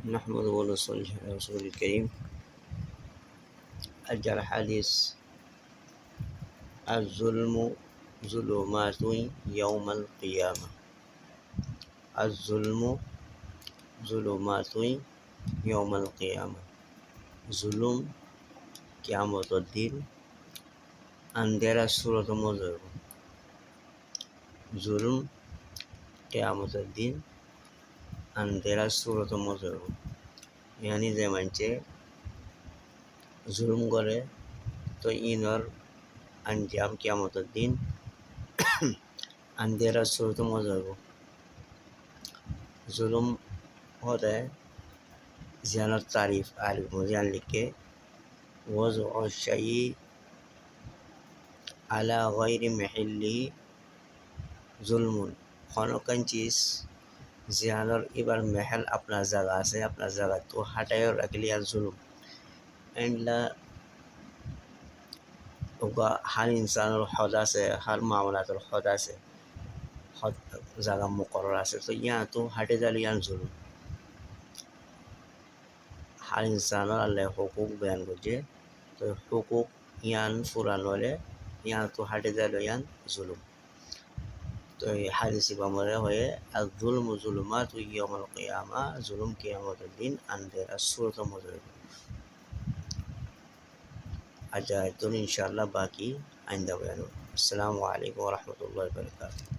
نحمد ونصلي على رسول الكريم. أجل الحديث الظلم ظلمات يوم القيامة. الظلم ظلمات يوم القيامة. ظلم কিয়ামত দিন আন্দেরা সুরত মজর। জুলুম কিয়ামতের দিন আন্দেরা সুরত মজর। ইয়ানি যে মানছে জুলুম করে তো ইনর আঞ্জাম কিয়ামতের দিন আন্দেরা সুরত মজর। জুলুম হতে জিয়ানোর তারিফ আলিফ মুজিয়ান লিখে ওয়াজউ আশ-শাইই আলা গায়রি মাহিল্লিহি জুলমুন। কোনো চিজ জিয়ানোর এবার মেহেল আপনার জায়গা আছে, আপনার জায়গা তো হাটাইও রাখলে আর জুলুম এন্ডলা হার ইনসানোর হদ আছে, হার মামলাতের হদ আছে, হদ জায়গা মুকরর আছে, তো ইয়া তো হাটে যালে ইয়ান জুলুম। হার ইনসানোর আল্লাহ হুকুক বয়ান করছে, তো হুকুক ইয়ান ফুরান হলে ইয়ান তো হাটে যালে ইয়ান জুলুম। তো এই হাদিসি বামরে হয়ে আর জুলম জুলুমাত ইয়াউমাল কিয়ামা, জুলুম কিয়ামতের দিন আন্দেরা সুরত মজর। আচ্ছা তো ইনশাআল্লাহ বাকি আইন্দা বয়ান। আসসালামু আলাইকুম ওয়া রাহমাতুল্লাহি ওয়া বারাকাতুহু।